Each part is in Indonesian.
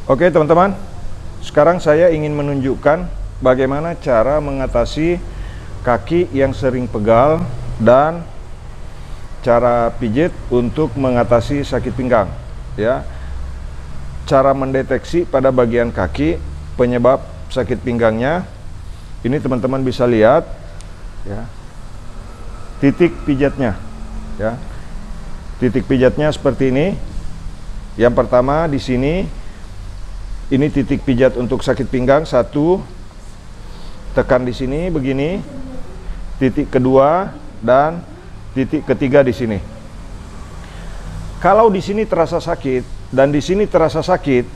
Oke teman-teman, sekarang saya ingin menunjukkan bagaimana cara mengatasi kaki yang sering pegal dan cara pijit untuk mengatasi sakit pinggang, ya. Cara mendeteksi pada bagian kaki penyebab sakit pinggangnya. Ini teman-teman bisa lihat, ya, titik pijatnya, ya. Titik pijatnya seperti ini. Yang pertama di sini, ini titik pijat untuk sakit pinggang, satu, tekan di sini begini, titik kedua dan titik ketiga di sini. Kalau di sini terasa sakit dan di sini terasa sakit,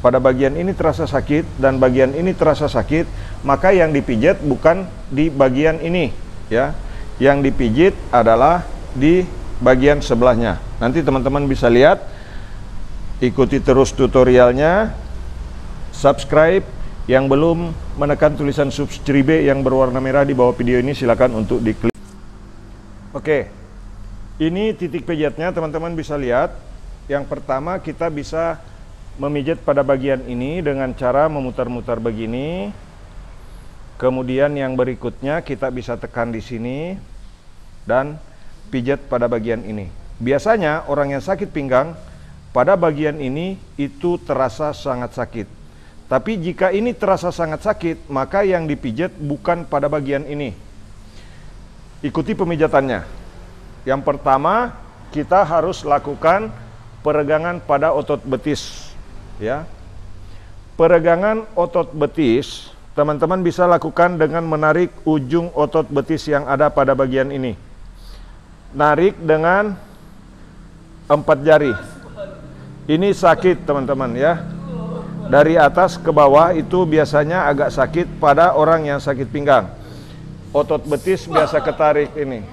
pada bagian ini terasa sakit dan bagian ini terasa sakit, maka yang dipijat bukan di bagian ini, ya. Yang dipijit adalah di bagian sebelahnya. Nanti teman-teman bisa lihat, ikuti terus tutorialnya. Subscribe, yang belum menekan tulisan subscribe yang berwarna merah di bawah video ini silakan untuk diklik. Oke, ini titik pijatnya, teman-teman bisa lihat. Yang pertama kita bisa memijat pada bagian ini dengan cara memutar-mutar begini. Kemudian yang berikutnya kita bisa tekan di sini dan pijat pada bagian ini. Biasanya orang yang sakit pinggang pada bagian ini itu terasa sangat sakit. Tapi jika ini terasa sangat sakit, maka yang dipijat bukan pada bagian ini. Ikuti pemijatannya. Yang pertama, kita harus lakukan peregangan pada otot betis, ya. Peregangan otot betis, teman-teman bisa lakukan dengan menarik ujung otot betis yang ada pada bagian ini. Narik dengan 4 jari. Ini sakit, teman-teman, ya. Dari atas ke bawah itu biasanya agak sakit pada orang yang sakit pinggang. Otot betis biasa ketarik ini,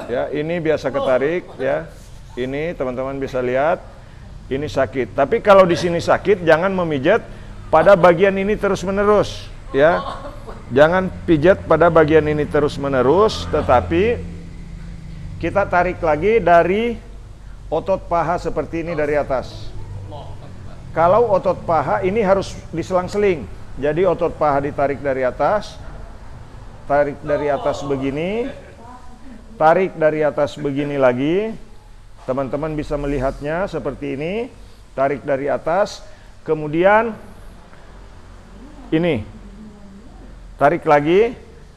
ya. Ini biasa ketarik, ya. Ini teman-teman bisa lihat, ini sakit. Tapi kalau di sini sakit, jangan memijat pada bagian ini terus-menerus, ya. Jangan pijat pada bagian ini terus-menerus, tetapi kita tarik lagi dari otot paha seperti ini dari atas. Kalau otot paha ini harus diselang-seling. Jadi otot paha ditarik dari atas, tarik dari atas begini, tarik dari atas begini lagi. Teman-teman bisa melihatnya seperti ini. Tarik dari atas, kemudian ini. Tarik lagi.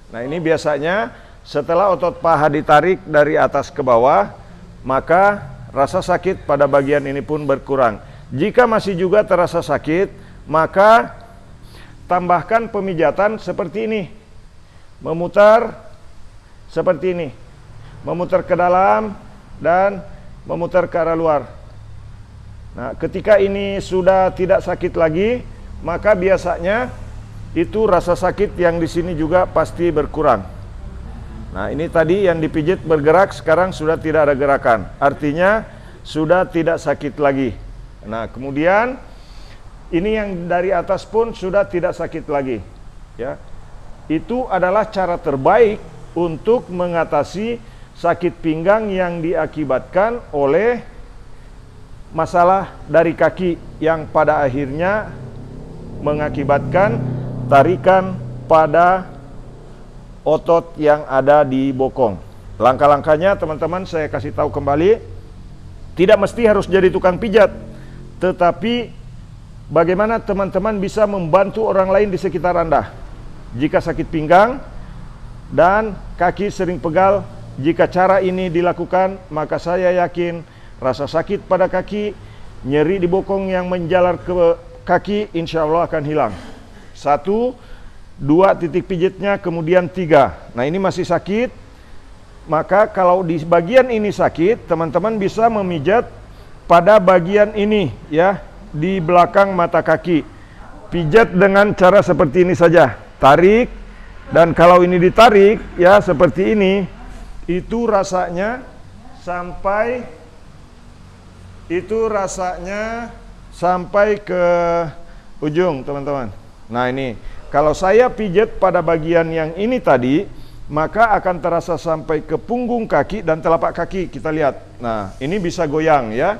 Nah, ini biasanya setelah otot paha ditarik dari atas ke bawah, maka rasa sakit pada bagian ini pun berkurang. Jika masih juga terasa sakit, maka tambahkan pemijatan seperti ini. Memutar seperti ini. Memutar ke dalam dan memutar ke arah luar. Nah, ketika ini sudah tidak sakit lagi, maka biasanya itu rasa sakit yang di sini juga pasti berkurang. Nah, ini tadi yang dipijit bergerak, sekarang sudah tidak ada gerakan. Artinya sudah tidak sakit lagi. Nah, kemudian ini yang dari atas pun sudah tidak sakit lagi, ya. Itu adalah cara terbaik untuk mengatasi sakit pinggang yang diakibatkan oleh masalah dari kaki yang pada akhirnya mengakibatkan tarikan pada otot yang ada di bokong. Langkah-langkahnya teman-teman saya kasih tahu kembali. Tidak mesti harus jadi tukang pijat, tetapi bagaimana teman-teman bisa membantu orang lain di sekitar Anda. Jika sakit pinggang dan kaki sering pegal, jika cara ini dilakukan, maka saya yakin rasa sakit pada kaki, nyeri di bokong yang menjalar ke kaki, insya Allah akan hilang. 1, 2 titik pijitnya, kemudian 3. Nah, ini masih sakit. Maka kalau di bagian ini sakit, teman-teman bisa memijat pada bagian ini, ya, di belakang mata kaki. Pijat dengan cara seperti ini saja. Tarik, dan kalau ini ditarik, ya, seperti ini, itu rasanya sampai ke ujung, teman-teman. Nah, ini kalau saya pijat pada bagian yang ini tadi, maka akan terasa sampai ke punggung kaki dan telapak kaki. Kita lihat. Nah, ini bisa goyang, ya.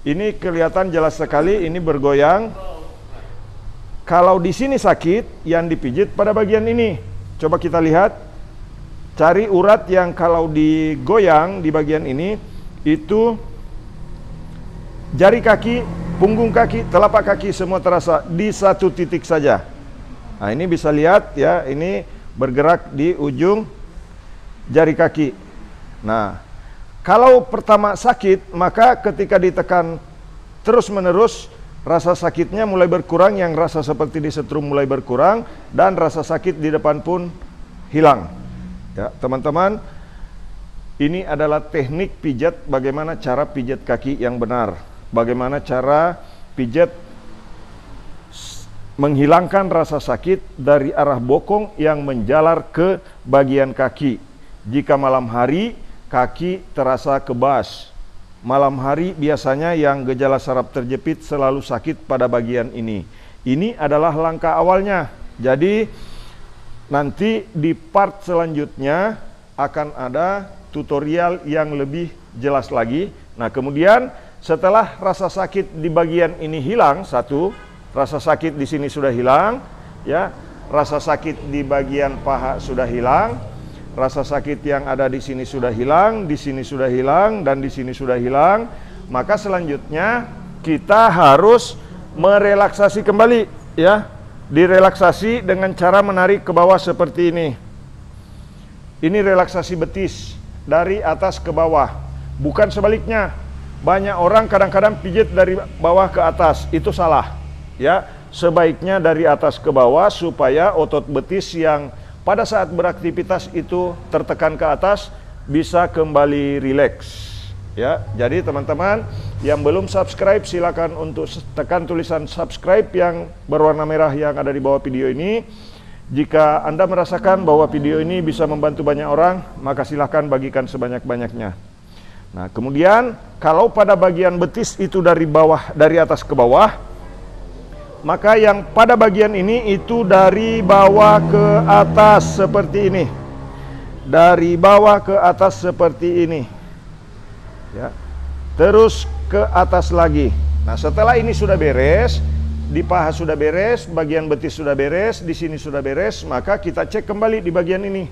Ini kelihatan jelas sekali, ini bergoyang. Kalau di sini sakit, yang dipijit pada bagian ini. Coba kita lihat, cari urat yang kalau digoyang di bagian ini, itu jari kaki, punggung kaki, telapak kaki semua terasa di satu titik saja. Nah, ini bisa lihat ya, ini bergerak di ujung jari kaki. Nah, kalau pertama sakit, maka ketika ditekan terus-menerus, rasa sakitnya mulai berkurang, yang rasa seperti disetrum mulai berkurang, dan rasa sakit di depan pun hilang. Ya, teman-teman, ini adalah teknik pijat, bagaimana cara pijat kaki yang benar. Bagaimana cara pijat menghilangkan rasa sakit dari arah bokong yang menjalar ke bagian kaki. Jika malam hari, kaki terasa kebas. Malam hari biasanya yang gejala saraf terjepit selalu sakit pada bagian ini. Ini adalah langkah awalnya. Jadi nanti di part selanjutnya akan ada tutorial yang lebih jelas lagi. Nah, kemudian setelah rasa sakit di bagian ini hilang, satu, rasa sakit di sini sudah hilang, ya. Rasa sakit di bagian paha sudah hilang. Rasa sakit yang ada di sini sudah hilang, di sini sudah hilang, dan di sini sudah hilang. Maka selanjutnya kita harus merelaksasi kembali, ya. Direlaksasi dengan cara menarik ke bawah seperti ini. Ini relaksasi betis dari atas ke bawah, bukan sebaliknya. Banyak orang kadang-kadang pijit dari bawah ke atas, itu salah, ya. Sebaiknya dari atas ke bawah supaya otot betis yang pada saat beraktivitas itu tertekan ke atas bisa kembali rileks, ya. Jadi teman-teman yang belum subscribe, silakan untuk tekan tulisan subscribe yang berwarna merah yang ada di bawah video ini. Jika Anda merasakan bahwa video ini bisa membantu banyak orang, maka silakan bagikan sebanyak-banyaknya. Nah, kemudian kalau pada bagian betis itu dari bawah, dari atas ke bawah, maka yang pada bagian ini itu dari bawah ke atas seperti ini. Dari bawah ke atas seperti ini, ya. Terus ke atas lagi. Nah, setelah ini sudah beres, di paha sudah beres, bagian betis sudah beres, di sini sudah beres, maka kita cek kembali di bagian ini.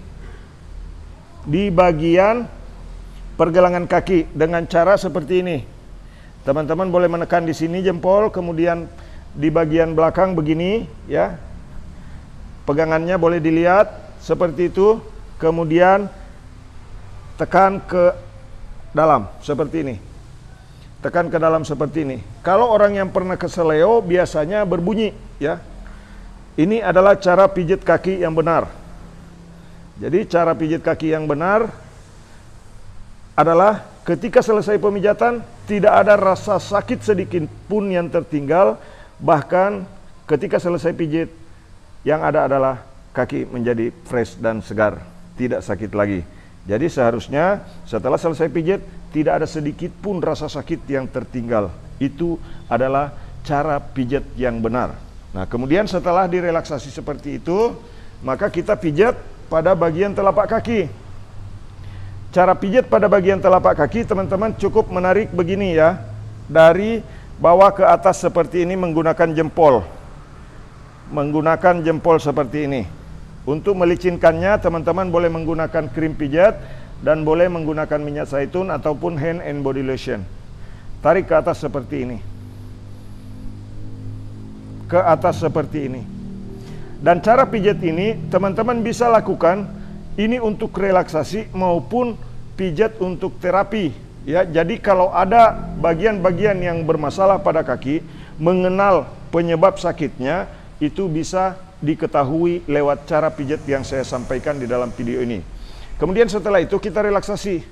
Di bagian pergelangan kaki dengan cara seperti ini. Teman-teman boleh menekan di sini jempol, kemudian di bagian belakang begini, ya. Pegangannya boleh dilihat seperti itu. Kemudian tekan ke dalam seperti ini. Tekan ke dalam seperti ini. Kalau orang yang pernah keseleo biasanya berbunyi, ya. Ini adalah cara pijit kaki yang benar. Jadi cara pijit kaki yang benar adalah ketika selesai pemijatan tidak ada rasa sakit sedikit pun yang tertinggal. Bahkan ketika selesai pijit, yang ada adalah kaki menjadi fresh dan segar, tidak sakit lagi. Jadi seharusnya setelah selesai pijit, tidak ada sedikit pun rasa sakit yang tertinggal. Itu adalah cara pijat yang benar. Nah, kemudian setelah direlaksasi seperti itu, maka kita pijat pada bagian telapak kaki. Cara pijat pada bagian telapak kaki, teman-teman cukup menarik begini, ya. Dari bawah ke atas seperti ini menggunakan jempol. Menggunakan jempol seperti ini. Untuk melicinkannya, teman-teman boleh menggunakan krim pijat dan boleh menggunakan minyak zaitun ataupun hand and body lotion. Tarik ke atas seperti ini. Ke atas seperti ini. Dan cara pijat ini teman-teman bisa lakukan ini untuk relaksasi maupun pijat untuk terapi. Ya, jadi kalau ada bagian-bagian yang bermasalah pada kaki, mengenal penyebab sakitnya, itu bisa diketahui lewat cara pijat yang saya sampaikan di dalam video ini. Kemudian setelah itu kita relaksasi.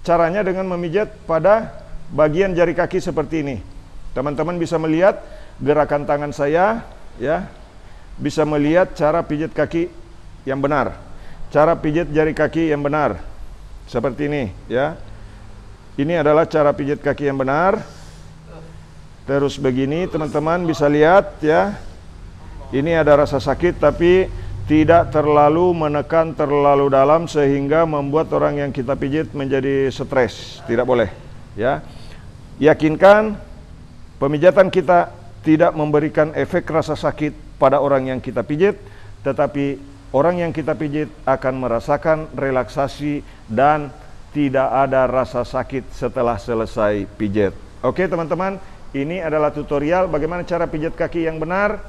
Caranya dengan memijat pada bagian jari kaki seperti ini. Teman-teman bisa melihat gerakan tangan saya, ya. Bisa melihat cara pijat kaki yang benar. Cara pijat jari kaki yang benar. Seperti ini, ya. Ini adalah cara pijat kaki yang benar. Terus begini, teman-teman bisa lihat, ya. Ini ada rasa sakit tapi tidak terlalu menekan terlalu dalam sehingga membuat orang yang kita pijit menjadi stres. Tidak boleh, ya. Yakinkan pemijatan kita tidak memberikan efek rasa sakit pada orang yang kita pijit, tetapi orang yang kita pijit akan merasakan relaksasi dan tidak ada rasa sakit setelah selesai pijit. Oke teman-teman, ini adalah tutorial bagaimana cara pijat kaki yang benar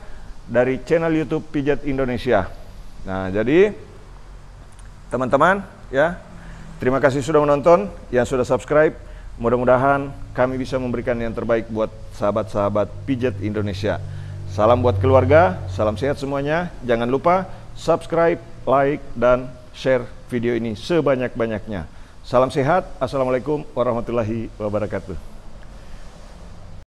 dari channel YouTube Pijat Indonesia. Nah, jadi teman-teman ya, terima kasih sudah menonton, yang sudah subscribe. Mudah-mudahan kami bisa memberikan yang terbaik buat sahabat-sahabat Pijat Indonesia. Salam buat keluarga, salam sehat semuanya. Jangan lupa subscribe, like, dan share video ini sebanyak-banyaknya. Salam sehat, assalamualaikum warahmatullahi wabarakatuh.